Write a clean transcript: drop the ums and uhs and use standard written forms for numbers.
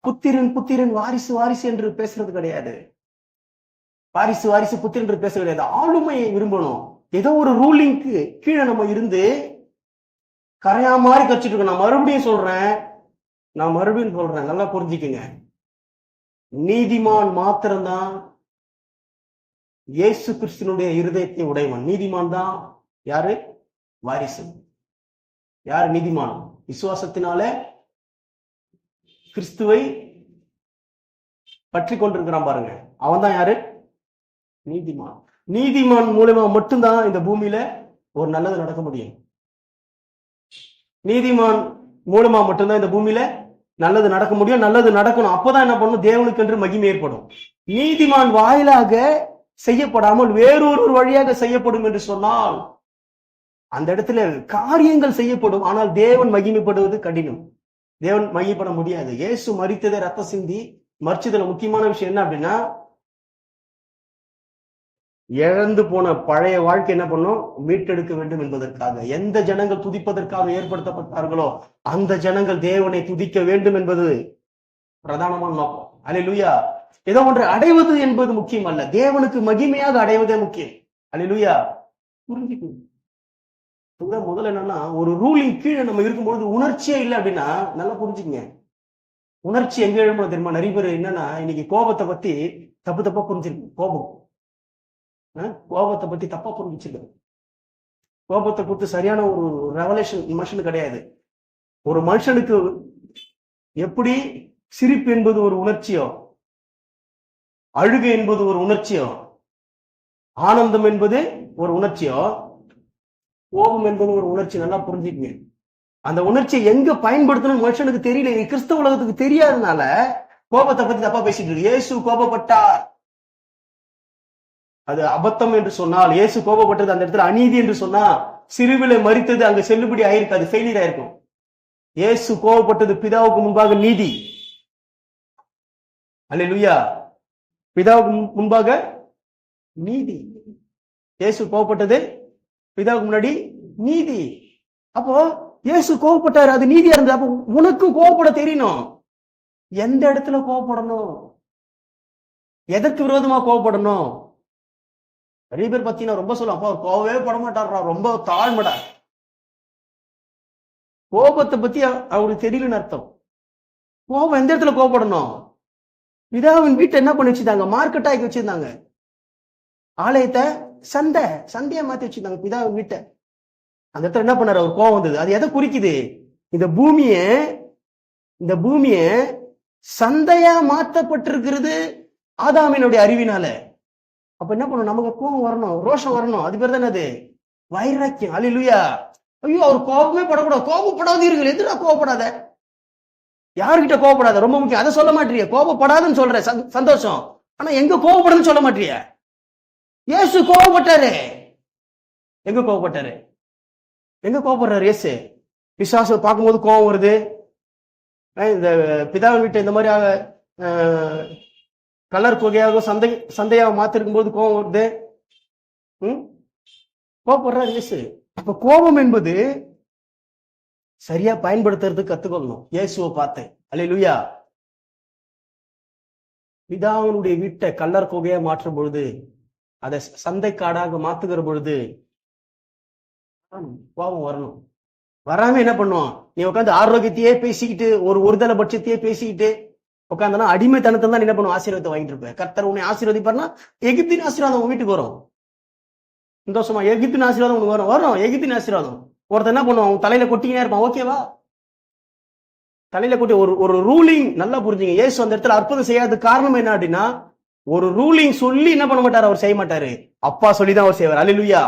புத்திரன் புத்திரன் வாரிசு வாரிசு என்று பேசுறது கிடையாது. வாரிசு வாரிசு புத்திரன் என்று பேசுறது கிடையாது. ஆளுமையை விரும்பணும். ஏதோ ஒரு ரூலிங்க்கு கீழே நம்ம இருந்து கரையா மாதிரி கச்சிட்டு இருக்கோம். நான் மறுபடியும் சொல்றேன், நல்லா புரிஞ்சுக்குங்க. நீதிமான் மாத்திரம்தான் இயேசு கிறிஸ்துனுடைய இருதயத்தை உடையவன். நீதிமான் தான் யாரு? வாரிசு. யாரு நீதிமான்? விசுவாசத்தினால கிறிஸ்துவை பற்றி கொண்டிருக்கிறான் பாருங்க, அவன் தான் யாரு? நீதிமான். நீதிமான் மூலமா மட்டும்தான் இந்த பூமியில ஒரு நல்லது நடக்க முடியும். நீதிமான் மூலமா மட்டும்தான் இந்த பூமியில நல்லது நடக்க முடியும். நல்லது நடக்கணும். அப்பதான் என்ன பண்ணணும்? தேவனுக்கு என்று மகிமை ஏற்படும். நீதிமான் வாயிலாக செய்யப்படாமல் வேறொரு வழியாக செய்யப்படும் என்று சொன்னால் அந்த இடத்துல காரியங்கள் செய்யப்படும். ஆனால் தேவன் மகிமைப்படுவது கடினம். தேவன் மகிமைப்பட முடியாது. இயேசு மரித்ததை ரத்த சிந்தி மரிச்சதுல முக்கியமான விஷயம் என்ன அப்படின்னா, இழந்து போன பழைய வாழ்க்கை என்ன பண்ணும்? மீட்டெடுக்க வேண்டும் என்பதற்காக. எந்த ஜனங்கள் துதிப்பதற்காக ஏற்படுத்தப்பட்டார்களோ அந்த ஜனங்கள் தேவனை துதிக்க வேண்டும் என்பது பிரதானமான நோக்கம். அல்லேலூயா. ஏதோ ஒன்று அடைவது என்பது முக்கியம் அல்ல, தேவனுக்கு மகிமையாக அடைவதே முக்கியம். அல்லேலூயா. புரிஞ்சுக்கணும். முதல்ல என்னன்னா, ஒரு ரூலிங் கீழே நம்ம இருக்கும்பொழுது உணர்ச்சியே இல்லை அப்படின்னா, நல்லா புரிஞ்சுக்கங்க. உணர்ச்சி எங்க எழுமோ தெரியுமா? நிறைய பேர் என்னன்னா, இன்னைக்கு கோபத்தை பத்தி தப்பா புரிஞ்சிருக்கு. கோபத்தை பத்தி தப்பா புரிஞ்சிருக்கு. கோபத்தை குறித்து சரியான ஒரு ரெவலேஷன் மனுஷனுக்கு கிடையாது. ஒரு மனுஷனுக்கு எப்படி சிரிப்பு என்பது ஒரு உணர்ச்சியோ, அழுகை என்பது ஒரு உணர்ச்சியோ, ஆனந்தம் என்பது ஒரு உணர்ச்சியோ, கோபம் என்பது ஒரு உணர்ச்சி. நல்லா புரிஞ்சுக்குங்க. அந்த உணர்ச்சியை எங்க பயன்படுத்தணும் மனுஷனுக்கு தெரியல. கிறிஸ்தவ உலகத்துக்கு தெரியாதனால கோபத்தை பத்தி தப்பா பேசிட்டு இருக்கு. இயேசு கோபப்பட்டார், அது அபத்தம் என்று சொன்னால், இயேசு கோபப்பட்டது அந்த இடத்துல அநீதி என்று சொன்னா, சிறுவிலை மரித்தது அங்க செல்லுபடி ஆயிருக்கு, அது ஃபெயிலியர் ஆயிருக்கும். இயேசு கோபப்பட்டது பிதாவுக்கு முன்பாக நீதி. அல்லேலூயா. பிதாவுக்கு முன்பாக நீதி. இயேசு கோபப்பட்டது பிதாவுக்கு முன்னாடி நீதி. அப்போ இயேசு கோபப்பட்டாரு, அது நீதியா இருந்தது. அப்போ உனக்கு கோபப்பட தெரியணும். எந்த இடத்துல கோபப்படணும், எதற்கு விரோதமா கோபப்படணும். நிறைய பேர் பார்த்தீங்கன்னா ரொம்ப சொல்லுவாங்க, அப்பா அவர் கோபவே பட மாட்டாரா, ரொம்ப தாழ்மடா. கோபத்தை பத்தி அவருக்கு தெரியலன்னு அர்த்தம். கோபம் எந்த இடத்துல கோபப்படணும்? பிதாவின் வீட்டை என்ன பண்ணி வச்சிருந்தாங்க? மார்க்கெட் ஆக்கி வச்சிருந்தாங்க. ஆலயத்தை சண்டையா மாத்தி வச்சிருந்தாங்க பிதாவின் வீட்டை. அந்த இடத்துல என்ன பண்ணாரு? அவர் கோபம் வந்தது. அது எதை குறிக்குது? இந்த பூமியை சந்தையா மாற்றப்பட்டிருக்கிறது ஆதாமினுடைய அறிவினால. அப்ப என்ன பண்ணணும்? நமக்கு கோபம் வரணும், ரோஷம் வரணும். அது பேர் தானே அது வைராக்கியம். அல்லேலூயா. ஐயோ, அவர் கோபமே படக்கூடாது. கோபப்படாதீர்கள். எதுனா கோபப்படாத, யாருக்கிட்ட கோபப்படாத, ரொம்ப முக்கியம். அதை சொல்ல மாட்டீங்க. கோபப்படாதுன்னு சொல்ற சந்தோஷம், ஆனா எங்க கோபப்படுதுன்னு சொல்ல மாட்டீங்க. இயேசு கோபப்பட்டாரு. எங்க கோபப்படுறாரு இயேசு? பிசாசு பார்க்கும்போது கோபம் வருது. இந்த பிதாவின் வீட்டை இந்த மாதிரி கலர் குகையாக சந்தையாக மாத்திருக்கும் போது கோபம் வருது. கோபப்படுறாரு இயேசு. அப்ப கோபம் என்பது சரியா பயன்படுத்துறதுக்கு கத்துக்கொள்ளணும். இயேசுவை பார்த்தேன். அல்லேலூயா. பிதாவினுடைய வீட்டை கல்லர் குகையா மாற்றும் பொழுது, அதை சந்தை காடாக மாத்துகிற பொழுது கோபம் வரணும். வராம என்ன பண்ணுவோம்? நீ உட்காந்து ஆரோக்கியத்தையே பேசிக்கிட்டு, ஒரு தலை பட்சத்தையே பேசிக்கிட்டு உட்காந்தனா அடிமைத்தனத்தை தான் என்ன பண்ணுவோம்? ஆசீர்வாதத்தை வாங்கிட்டு இருப்பேன். கர்த்தர் உன்னை ஆசீர்வதிப்பார்னா எகிப்தின் ஆசீர்வாதம் உன் வீட்டுக்கு வரும். சந்தோஷமா எகிப்தின் ஆசீர்வாதம் உனக்கு வரும். எகிப்தின் ஆசீர்வாதம். ஒருத்தர் என்ன பண்ணுவான்? உன் தலையில கொட்டிக்கினே இருப்பான். ஓகேவா? தலையில கொட்டி ஒரு ரூலிங். நல்லா புரிஞ்சுங்க. இயேசு அந்த இடத்துல அற்புதம் செய்யாத காரணம் என்ன அப்படின்னா, ஒரு ரூலிங் சொல்லி என்ன பண்ண மாட்டாரு? அவர் செய்ய மாட்டாரு. அப்பா சொல்லிதான் அவர் செய்வார். அல்லேலூயா.